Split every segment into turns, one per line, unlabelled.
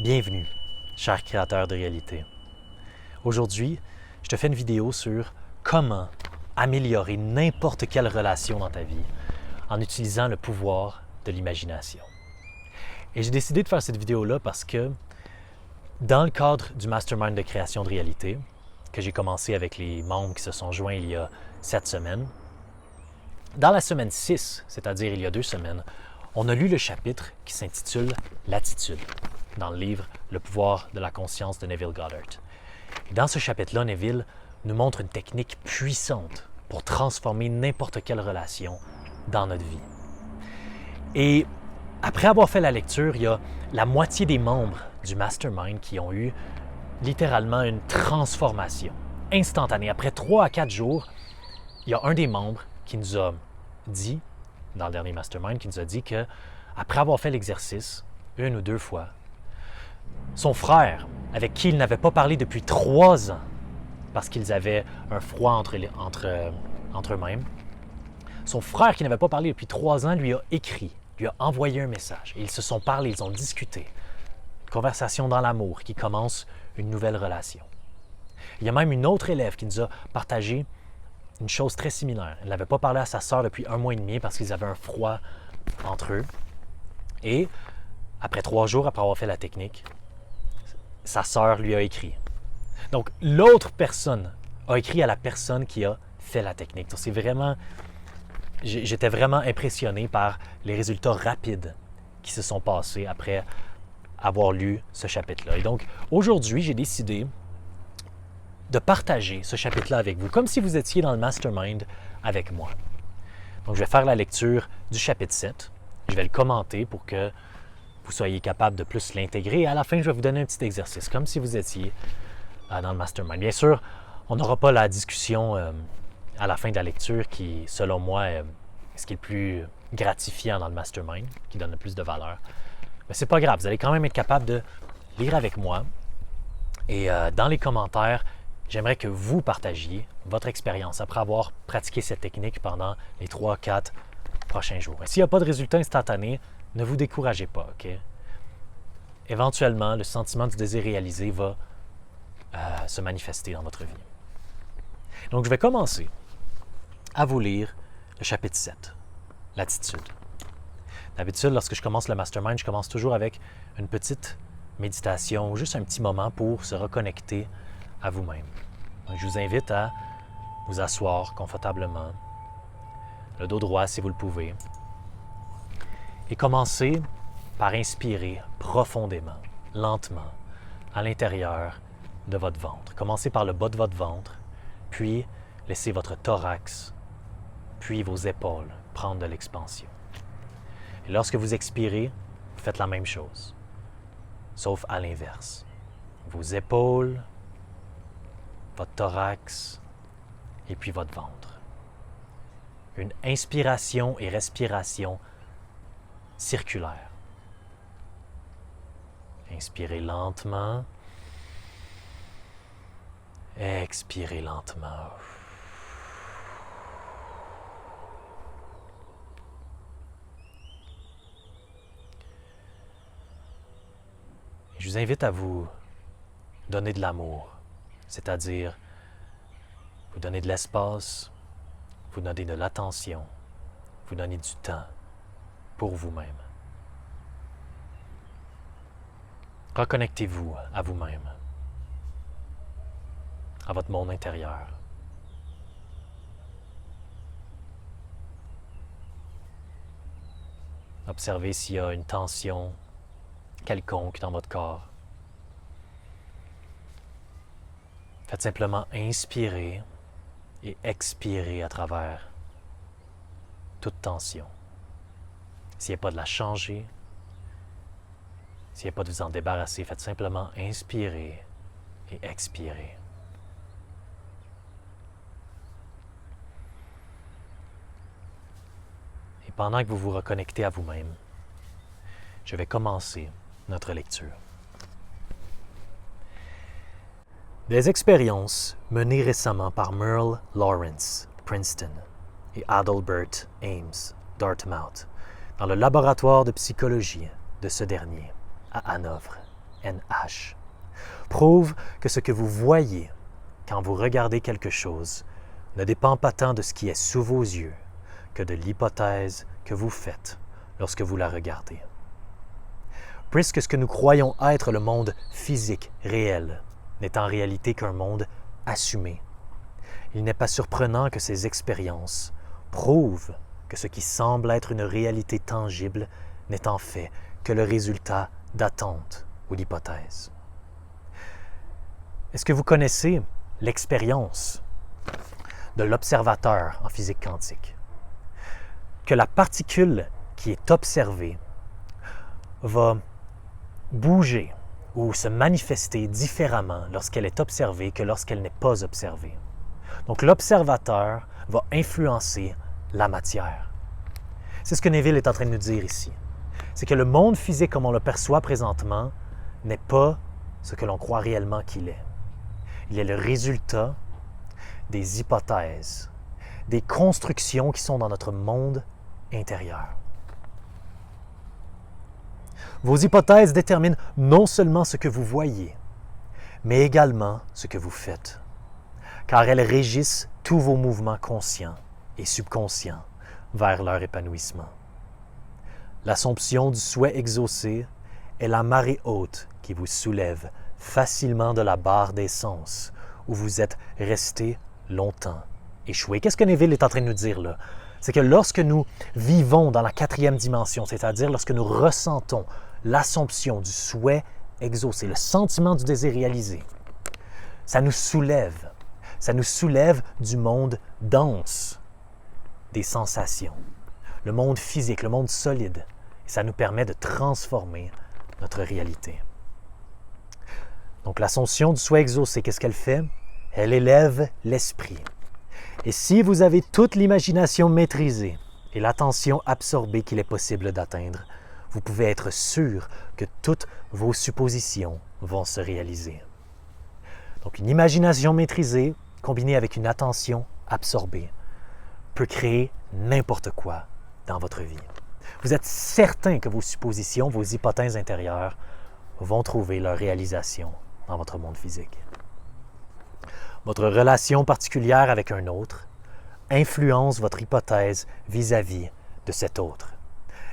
Bienvenue, cher créateur de réalité. Aujourd'hui, je te fais une vidéo sur comment améliorer n'importe quelle relation dans ta vie en utilisant le pouvoir de l'imagination. Et j'ai décidé de faire cette vidéo-là parce que dans le cadre du mastermind de création de réalité, que j'ai commencé avec les membres qui se sont joints il y a 7 semaines, dans la semaine 6, c'est-à-dire il y a 2 semaines, on a lu le chapitre qui s'intitule « L'attitude » dans le livre « Le pouvoir de la conscience » de Neville Goddard. Et dans ce chapitre-là, Neville nous montre une technique puissante pour transformer n'importe quelle relation dans notre vie. Et après avoir fait la lecture, il y a la moitié des membres du mastermind qui ont eu littéralement une transformation instantanée. Après 3 à 4 jours, il y a un des membres qui nous a dit, dans le dernier mastermind, qui nous a dit qu'après avoir fait l'exercice 1 ou 2 fois, son frère, avec qui il n'avait pas parlé depuis 3 ans, parce qu'ils avaient un froid entre eux-mêmes, son frère qui n'avait pas parlé depuis 3 ans lui a écrit, lui a envoyé un message. Et ils se sont parlé, ils ont discuté. Une conversation dans l'amour qui commence une nouvelle relation. Il y a même une autre élève qui nous a partagé une chose très similaire. Elle n'avait pas parlé à sa sœur depuis 1 mois et demi parce qu'ils avaient un froid entre eux. Et après 3 jours, après avoir fait la technique, sa sœur lui a écrit. Donc, l'autre personne a écrit à la personne qui a fait la technique. Donc, j'étais vraiment impressionné par les résultats rapides qui se sont passés après avoir lu ce chapitre-là. Et donc, aujourd'hui, j'ai décidé de partager ce chapitre-là avec vous, comme si vous étiez dans le mastermind avec moi. Donc, je vais faire la lecture du chapitre 7. Je vais le commenter pour que vous soyez capable de plus l'intégrer. Et à la fin, je vais vous donner un petit exercice, comme si vous étiez dans le mastermind. Bien sûr, on n'aura pas la discussion à la fin de la lecture qui, selon moi, est ce qui est le plus gratifiant dans le mastermind, qui donne le plus de valeur. Mais c'est pas grave, vous allez quand même être capable de lire avec moi. Et dans les commentaires, j'aimerais que vous partagiez votre expérience après avoir pratiqué cette technique pendant les 3-4 prochains jours. Et s'il n'y a pas de résultat instantané, ne vous découragez pas, OK? Éventuellement, le sentiment du désir réalisé va se manifester dans votre vie. Donc, je vais commencer à vous lire le chapitre 7, l'attitude. D'habitude, lorsque je commence le mastermind, je commence toujours avec une petite méditation, juste un petit moment pour se reconnecter à vous-même. Donc, je vous invite à vous asseoir confortablement, le dos droit si vous le pouvez, et commencez par inspirer profondément, lentement, à l'intérieur de votre ventre. Commencez par le bas de votre ventre, puis laissez votre thorax, puis vos épaules prendre de l'expansion. Et lorsque vous expirez, vous faites la même chose, sauf à l'inverse. Vos épaules, votre thorax, et puis votre ventre. Une inspiration et respiration circulaire. Inspirez lentement. Expirez lentement. Je vous invite à vous donner de l'amour, c'est-à-dire vous donner de l'espace, vous donner de l'attention, vous donner du temps pour vous-même. Reconnectez-vous à vous-même, à votre monde intérieur. Observez s'il y a une tension quelconque dans votre corps. Faites simplement inspirer et expirer à travers toute tension. S'il n'y a pas de la changer, s'il n'y a pas de vous en débarrasser, faites simplement inspirer et expirer. Et pendant que vous vous reconnectez à vous-même, je vais commencer notre lecture. Des expériences menées récemment par Merle Lawrence, Princeton, et Adalbert Ames, Dartmouth, dans le laboratoire de psychologie de ce dernier, à Hanovre, NH, prouve que ce que vous voyez quand vous regardez quelque chose ne dépend pas tant de ce qui est sous vos yeux que de l'hypothèse que vous faites lorsque vous la regardez. Puisque ce que nous croyons être le monde physique réel n'est en réalité qu'un monde assumé, il n'est pas surprenant que ces expériences prouvent que ce qui semble être une réalité tangible n'est en fait que le résultat d'attentes ou d'hypothèses. Est-ce que vous connaissez l'expérience de l'observateur en physique quantique? Que la particule qui est observée va bouger ou se manifester différemment lorsqu'elle est observée que lorsqu'elle n'est pas observée. Donc l'observateur va influencer la matière. C'est ce que Neville est en train de nous dire ici. C'est que le monde physique comme on le perçoit présentement n'est pas ce que l'on croit réellement qu'il est. Il est le résultat des hypothèses, des constructions qui sont dans notre monde intérieur. Vos hypothèses déterminent non seulement ce que vous voyez, mais également ce que vous faites, car elles régissent tous vos mouvements conscients et subconscients vers leur épanouissement. L'assomption du souhait exaucé est la marée haute qui vous soulève facilement de la barre des sens où vous êtes resté longtemps échoué. Qu'est-ce que Neville est en train de nous dire là? C'est que lorsque nous vivons dans la 4e dimension, c'est-à-dire lorsque nous ressentons l'assomption du souhait exaucé, le sentiment du désir réalisé, ça nous soulève du monde dense des sensations, le monde physique, le monde solide, et ça nous permet de transformer notre réalité. Donc l'assomption du souhait exaucé, qu'est-ce qu'elle fait? Elle élève l'esprit. Et si vous avez toute l'imagination maîtrisée et l'attention absorbée qu'il est possible d'atteindre, vous pouvez être sûr que toutes vos suppositions vont se réaliser. Donc une imagination maîtrisée combinée avec une attention absorbée peut créer n'importe quoi dans votre vie. Vous êtes certain que vos suppositions, vos hypothèses intérieures vont trouver leur réalisation dans votre monde physique. Votre relation particulière avec un autre influence votre hypothèse vis-à-vis de cet autre.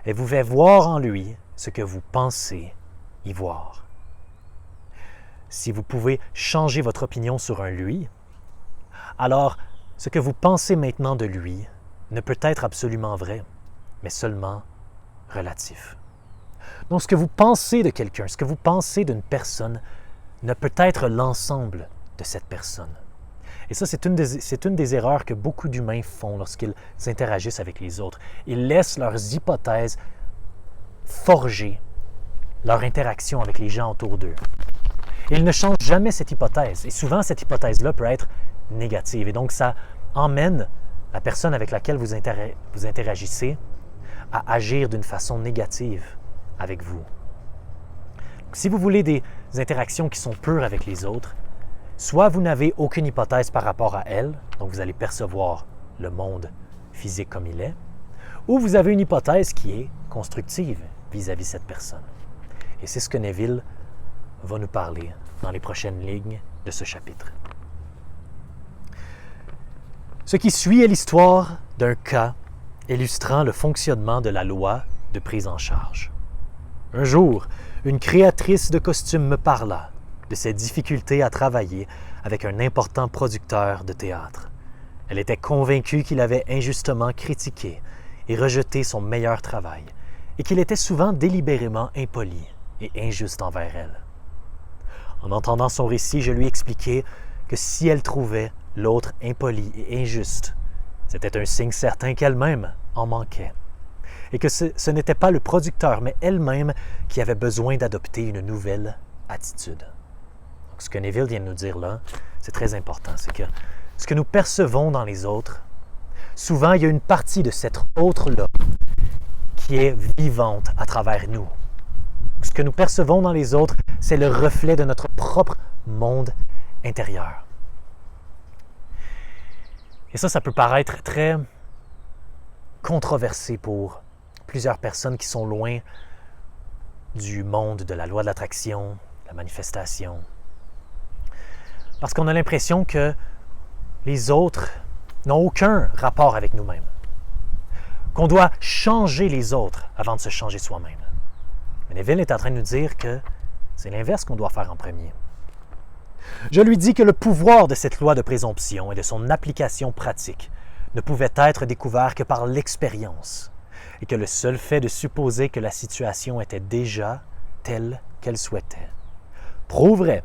Elle vous fait voir en lui ce que vous pensez y voir. Si vous pouvez changer votre opinion sur un lui, alors ce que vous pensez maintenant de lui ne peut être absolument vrai, mais seulement relatif. Donc ce que vous pensez de quelqu'un, ce que vous pensez d'une personne, ne peut être l'ensemble de cette personne. Et ça, c'est une des erreurs que beaucoup d'humains font lorsqu'ils interagissent avec les autres. Ils laissent leurs hypothèses forger leur interaction avec les gens autour d'eux. Ils ne changent jamais cette hypothèse. Et souvent, cette hypothèse-là peut être négative. Et donc, ça emmène la personne avec laquelle vous interagissez à agir d'une façon négative avec vous. Donc, si vous voulez des interactions qui sont pures avec les autres, soit vous n'avez aucune hypothèse par rapport à elle, donc vous allez percevoir le monde physique comme il est, ou vous avez une hypothèse qui est constructive vis-à-vis de cette personne. Et c'est ce que Neville va nous parler dans les prochaines lignes de ce chapitre. Ce qui suit est l'histoire d'un cas illustrant le fonctionnement de la loi de prise en charge. Un jour, une créatrice de costumes me parla de ses difficultés à travailler avec un important producteur de théâtre. Elle était convaincue qu'il avait injustement critiqué et rejeté son meilleur travail et qu'il était souvent délibérément impoli et injuste envers elle. En entendant son récit, je lui expliquai que si elle trouvait l'autre impoli et injuste, c'était un signe certain qu'elle-même en manquait et que ce n'était pas le producteur, mais elle-même qui avait besoin d'adopter une nouvelle attitude. Donc, ce que Neville vient de nous dire là, c'est très important. C'est que ce que nous percevons dans les autres, souvent il y a une partie de cet autre-là qui est vivante à travers nous. Ce que nous percevons dans les autres, c'est le reflet de notre propre monde intérieur. Et ça peut paraître très controversé pour plusieurs personnes qui sont loin du monde de la loi de l'attraction, la manifestation. Parce qu'on a l'impression que les autres n'ont aucun rapport avec nous-mêmes. Qu'on doit changer les autres avant de se changer soi-même. Mais Neville est en train de nous dire que c'est l'inverse qu'on doit faire en premier. Je lui dis que le pouvoir de cette loi de présomption et de son application pratique ne pouvait être découvert que par l'expérience, et que le seul fait de supposer que la situation était déjà telle qu'elle souhaitait prouverait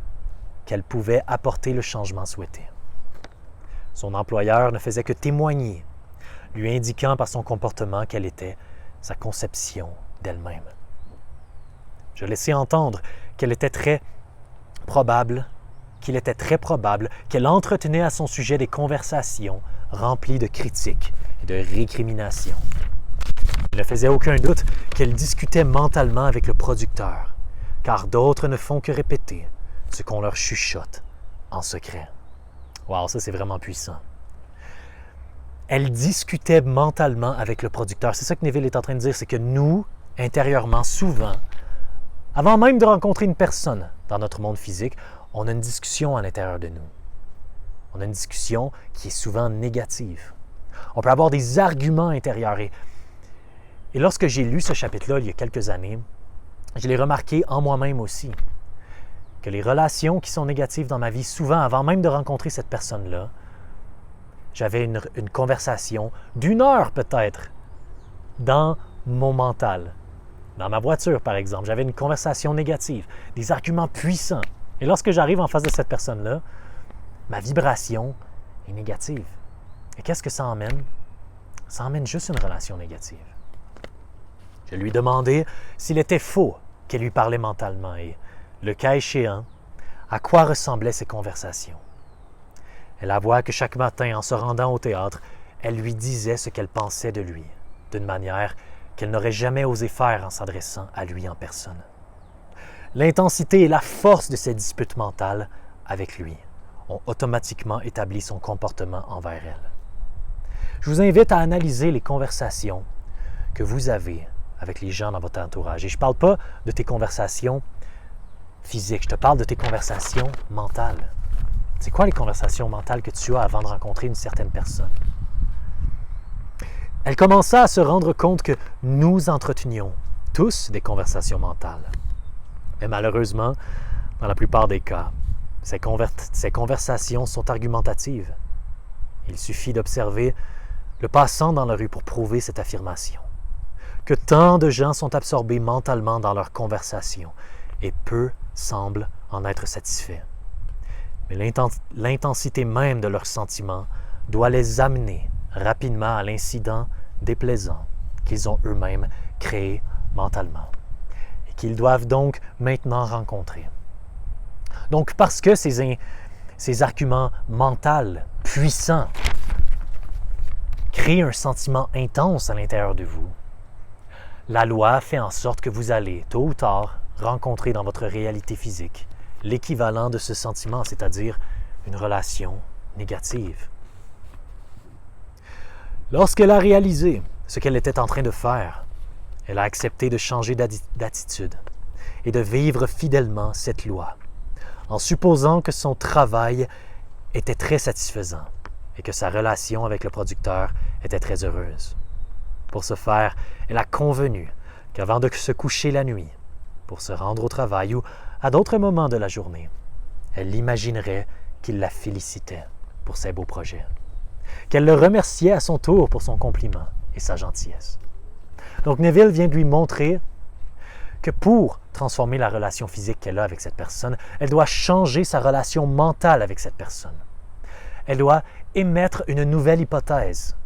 qu'elle pouvait apporter le changement souhaité. Son employeur ne faisait que témoigner, lui indiquant par son comportement quelle était sa conception d'elle-même. Je laissai entendre qu'il était très probable qu'elle entretenait à son sujet des conversations remplies de critiques et de récriminations. Il ne faisait aucun doute qu'elle discutait mentalement avec le producteur, car d'autres ne font que répéter ce qu'on leur chuchote en secret. Wow, ça c'est vraiment puissant. Elle discutait mentalement avec le producteur. C'est ça que Neville est en train de dire, c'est que nous, intérieurement, souvent, avant même de rencontrer une personne dans notre monde physique, on a une discussion à l'intérieur de nous. On a une discussion qui est souvent négative. On peut avoir des arguments intérieurs. Et lorsque j'ai lu ce chapitre-là il y a quelques années, je l'ai remarqué en moi-même aussi, que les relations qui sont négatives dans ma vie, souvent, avant même de rencontrer cette personne-là, j'avais une conversation d'1 heure peut-être dans mon mental. Dans ma voiture, par exemple, j'avais une conversation négative, des arguments puissants. Et lorsque j'arrive en face de cette personne-là, ma vibration est négative. Et qu'est-ce que ça emmène? Ça emmène juste une relation négative. Je lui demandais s'il était faux qu'elle lui parlait mentalement et, le cas échéant, à quoi ressemblaient ces conversations. Elle avoua que chaque matin, en se rendant au théâtre, elle lui disait ce qu'elle pensait de lui, d'une manière qu'elle n'aurait jamais osé faire en s'adressant à lui en personne. L'intensité et la force de ces disputes mentales avec lui ont automatiquement établi son comportement envers elle. Je vous invite à analyser les conversations que vous avez avec les gens dans votre entourage. Et je ne parle pas de tes conversations physiques, je te parle de tes conversations mentales. C'est quoi les conversations mentales que tu as avant de rencontrer une certaine personne? Elle commença à se rendre compte que nous entretenions tous des conversations mentales. Mais malheureusement, dans la plupart des cas, ces conversations sont argumentatives. Il suffit d'observer le passant dans la rue pour prouver cette affirmation. Que tant de gens sont absorbés mentalement dans leurs conversations et peu semblent en être satisfaits. Mais l'intensité même de leurs sentiments doit les amener rapidement à l'incident déplaisant qu'ils ont eux-mêmes créé mentalement et qu'ils doivent donc maintenant rencontrer. Donc parce que ces arguments mentaux puissants créent un sentiment intense à l'intérieur de vous, la loi fait en sorte que vous allez, tôt ou tard, rencontrer dans votre réalité physique l'équivalent de ce sentiment, c'est-à-dire une relation négative. Lorsqu'elle a réalisé ce qu'elle était en train de faire, elle a accepté de changer d'attitude et de vivre fidèlement cette loi, en supposant que son travail était très satisfaisant et que sa relation avec le producteur était très heureuse. Pour ce faire, elle a convenu qu'avant de se coucher la nuit, pour se rendre au travail ou à d'autres moments de la journée, elle imaginerait qu'il la félicitait pour ses beaux projets, qu'elle le remerciait à son tour pour son compliment et sa gentillesse. Donc Neville vient de lui montrer que pour transformer la relation physique qu'elle a avec cette personne, elle doit changer sa relation mentale avec cette personne. Elle doit émettre une nouvelle hypothèse,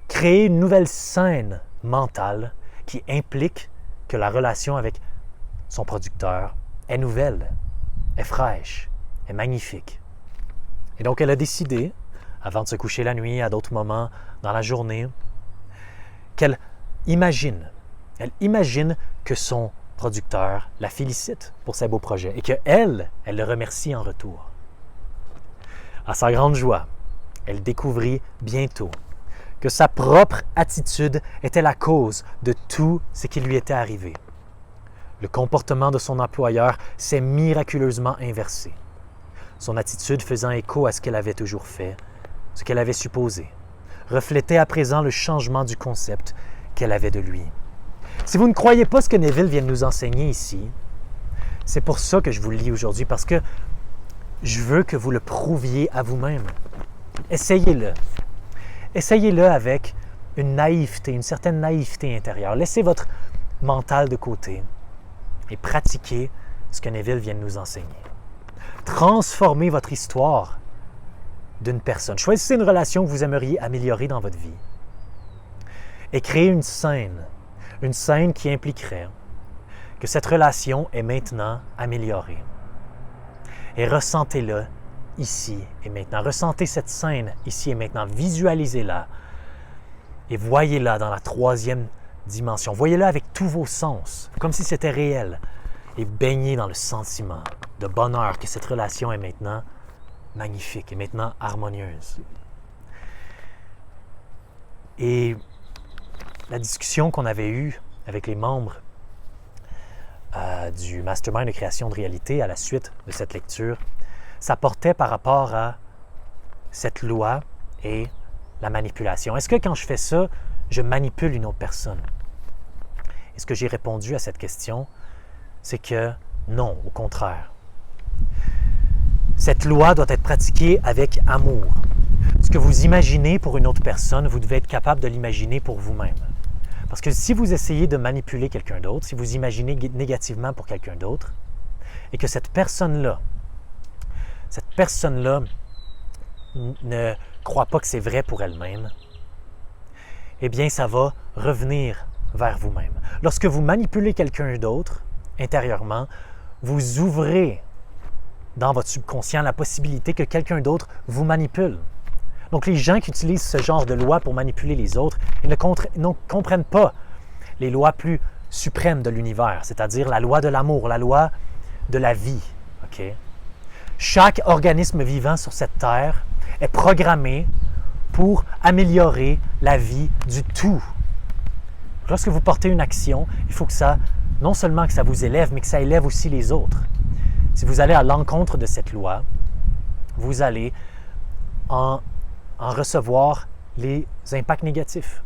créer une nouvelle scène mentale qui implique que la relation avec son producteur est nouvelle, est fraîche, est magnifique. Et donc elle a décidé, avant de se coucher la nuit, à d'autres moments dans la journée, qu'elle imagine que son producteur la félicite pour ses beaux projets et qu'elle le remercie en retour. À sa grande joie, elle découvrit bientôt que sa propre attitude était la cause de tout ce qui lui était arrivé. Le comportement de son employeur s'est miraculeusement inversé, son attitude faisant écho à ce qu'elle avait toujours fait, ce qu'elle avait supposé, reflétait à présent le changement du concept qu'elle avait de lui. Si vous ne croyez pas ce que Neville vient de nous enseigner ici, c'est pour ça que je vous le lis aujourd'hui, parce que je veux que vous le prouviez à vous-même. Essayez-le. Essayez-le avec une naïveté, une certaine naïveté intérieure. Laissez votre mental de côté et pratiquez ce que Neville vient de nous enseigner. Transformez votre histoire d'une personne. Choisissez une relation que vous aimeriez améliorer dans votre vie et créez une scène qui impliquerait que cette relation est maintenant améliorée. Et ressentez-le ici et maintenant. Ressentez cette scène ici et maintenant. Visualisez-la et voyez-la dans la 3e dimension. Voyez-la avec tous vos sens, comme si c'était réel. Et baignez dans le sentiment de bonheur que cette relation est maintenant magnifique, est maintenant harmonieuse. Et la discussion qu'on avait eue avec les membres du Mastermind de création de réalité à la suite de cette lecture, ça portait par rapport à cette loi et la manipulation. Est-ce que quand je fais ça, je manipule une autre personne? Et ce que j'ai répondu à cette question, c'est que non, au contraire. Cette loi doit être pratiquée avec amour. Ce que vous imaginez pour une autre personne, vous devez être capable de l'imaginer pour vous-même. Parce que si vous essayez de manipuler quelqu'un d'autre, si vous imaginez négativement pour quelqu'un d'autre, et que cette personne-là ne croit pas que c'est vrai pour elle-même, eh bien, ça va revenir vers vous-même. Lorsque vous manipulez quelqu'un d'autre, intérieurement, vous ouvrez dans votre subconscient la possibilité que quelqu'un d'autre vous manipule. Donc, les gens qui utilisent ce genre de loi pour manipuler les autres, ils ne comprennent pas les lois plus suprêmes de l'univers, c'est-à-dire la loi de l'amour, la loi de la vie. Okay? Chaque organisme vivant sur cette terre est programmé pour améliorer la vie du tout. Lorsque vous portez une action, il faut que ça, non seulement que ça vous élève, mais que ça élève aussi les autres. Si vous allez à l'encontre de cette loi, vous allez en recevoir les impacts négatifs.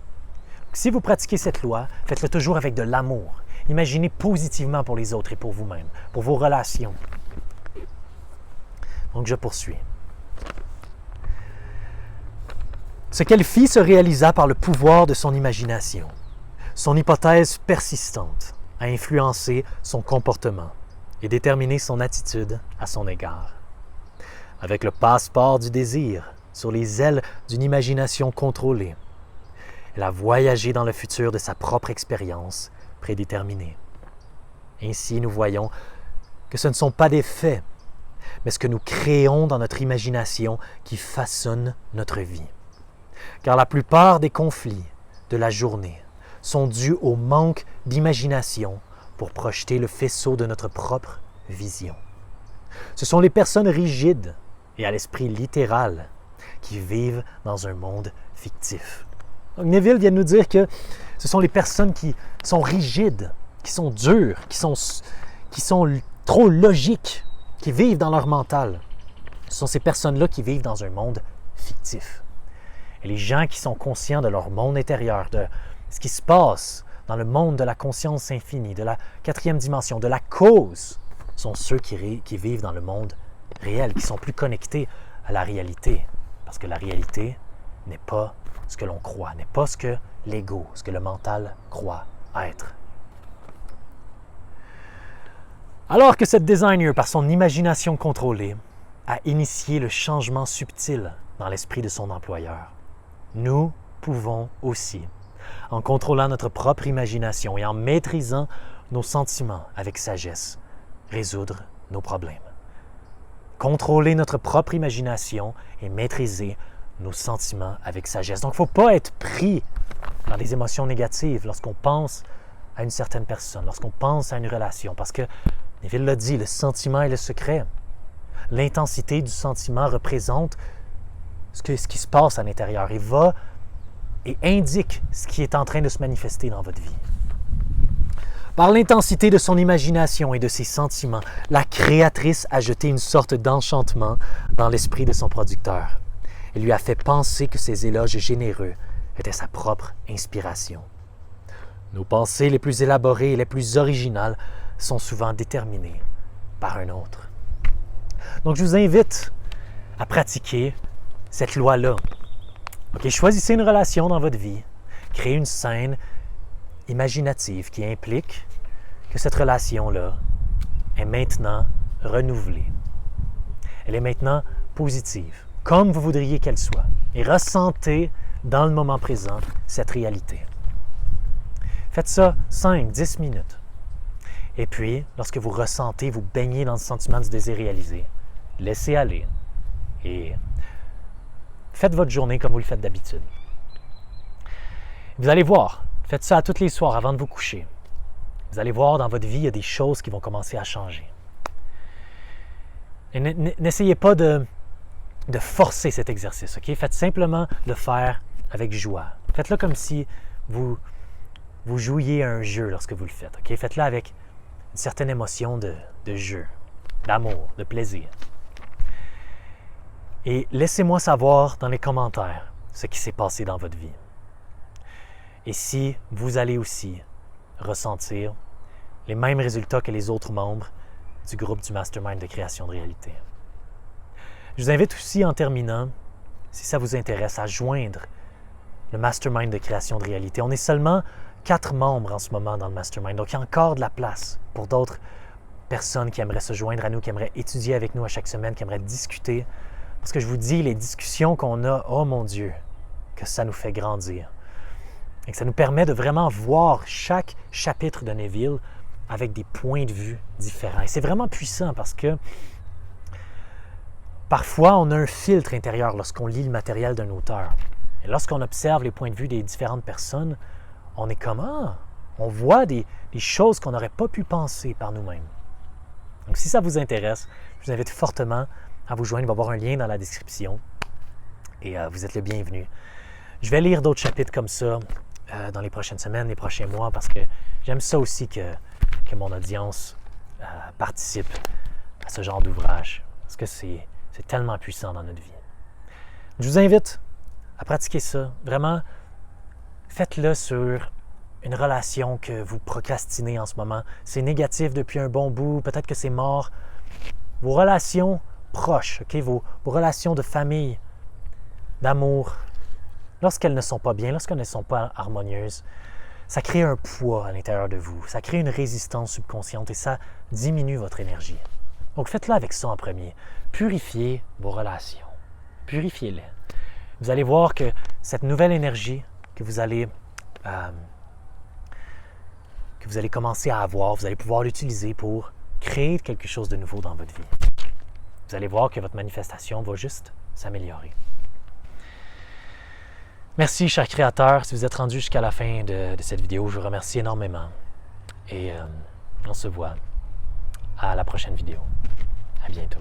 Si vous pratiquez cette loi, faites-le toujours avec de l'amour. Imaginez positivement pour les autres et pour vous-même, pour vos relations. Donc, je poursuis. Ce qu'elle fit se réalisa par le pouvoir de son imagination. Son hypothèse persistante a influencé son comportement et déterminé son attitude à son égard. Avec le passeport du désir, sur les ailes d'une imagination contrôlée, elle a voyagé dans le futur de sa propre expérience prédéterminée. Ainsi, nous voyons que ce ne sont pas des faits, mais ce que nous créons dans notre imagination qui façonne notre vie. Car la plupart des conflits de la journée sont dus au manque d'imagination pour projeter le faisceau de notre propre vision. Ce sont les personnes rigides et à l'esprit littéral qui vivent dans un monde fictif. Donc Neville vient de nous dire que ce sont les personnes qui sont rigides, qui sont dures, qui sont trop logiques, qui vivent dans leur mental. Ce sont ces personnes-là qui vivent dans un monde fictif. Et les gens qui sont conscients de leur monde intérieur, de ce qui se passe dans le monde de la conscience infinie, de la 4e dimension, de la cause, sont ceux qui vivent dans le monde réel, qui sont plus connectés à la réalité. Parce que la réalité n'est pas ce que l'on croit, n'est pas ce que l'ego, ce que le mental croit être. Alors que cette designer, par son imagination contrôlée, a initié le changement subtil dans l'esprit de son employeur, nous pouvons aussi, en contrôlant notre propre imagination et en maîtrisant nos sentiments avec sagesse, résoudre nos problèmes. Contrôler notre propre imagination et maîtriser nos sentiments avec sagesse. Donc, il ne faut pas être pris dans des émotions négatives lorsqu'on pense à une certaine personne, lorsqu'on pense à une relation, parce que Neville l'a dit, le sentiment est le secret. L'intensité du sentiment représente ce qui se passe à l'intérieur et indique ce qui est en train de se manifester dans votre vie. Par l'intensité de son imagination et de ses sentiments, la créatrice a jeté une sorte d'enchantement dans l'esprit de son producteur et lui a fait penser que ses éloges généreux étaient sa propre inspiration. Nos pensées les plus élaborées et les plus originales sont souvent déterminées par un autre. Donc, je vous invite à pratiquer cette loi-là. Okay, choisissez une relation dans votre vie, créez une scène imaginative qui implique que cette relation-là est maintenant renouvelée. Elle est maintenant positive, comme vous voudriez qu'elle soit. Et ressentez dans le moment présent cette réalité. Faites ça 5-10 minutes. Et puis, lorsque vous ressentez, vous baignez dans le sentiment du désir réalisé, laissez aller et faites votre journée comme vous le faites d'habitude. Vous allez voir, faites ça tous les soirs avant de vous coucher. Vous allez voir, dans votre vie, il y a des choses qui vont commencer à changer. Et n'essayez pas de forcer cet exercice, ok? Faites simplement le faire avec joie. Faites-le comme si vous jouiez à un jeu lorsque vous le faites, ok? Faites-le avec une certaine émotion de jeu, d'amour, de plaisir. Et laissez-moi savoir dans les commentaires ce qui s'est passé dans votre vie. Et si vous allez aussi ressentir les mêmes résultats que les autres membres du groupe du Mastermind de création de réalité. Je vous invite aussi en terminant, si ça vous intéresse, à joindre le Mastermind de création de réalité. On est seulement 4 membres en ce moment dans le Mastermind, donc il y a encore de la place pour d'autres personnes qui aimeraient se joindre à nous, qui aimeraient étudier avec nous à chaque semaine, qui aimeraient discuter. Parce que je vous dis, les discussions qu'on a, oh mon Dieu, que ça nous fait grandir. Et que ça nous permet de vraiment voir chaque chapitre de Neville avec des points de vue différents. Et c'est vraiment puissant parce que parfois, on a un filtre intérieur lorsqu'on lit le matériel d'un auteur. Et lorsqu'on observe les points de vue des différentes personnes, on est comme, on voit des choses qu'on n'aurait pas pu penser par nous-mêmes. Donc, si ça vous intéresse, je vous invite fortement à vous joindre. Il va y avoir un lien dans la description et vous êtes le bienvenu. Je vais lire d'autres chapitres comme ça dans les prochaines semaines, les prochains mois, parce que j'aime ça aussi que mon audience participe à ce genre d'ouvrage, parce que c'est tellement puissant dans notre vie. Je vous invite à pratiquer ça. Vraiment, faites-le sur une relation que vous procrastinez en ce moment. C'est négatif depuis un bon bout, peut-être que c'est mort. Vos relations proches, okay? Vos relations de famille, d'amour, lorsqu'elles ne sont pas bien, lorsqu'elles ne sont pas harmonieuses, ça crée un poids à l'intérieur de vous. Ça crée une résistance subconsciente et ça diminue votre énergie. Donc faites-le avec ça en premier. Purifiez vos relations. Purifiez-les. Vous allez voir que cette nouvelle énergie que vous allez commencer à avoir, vous allez pouvoir l'utiliser pour créer quelque chose de nouveau dans votre vie. Vous allez voir que votre manifestation va juste s'améliorer. Merci, cher créateur. Si vous êtes rendu jusqu'à la fin de cette vidéo, je vous remercie énormément. Et on se voit à la prochaine vidéo. À bientôt.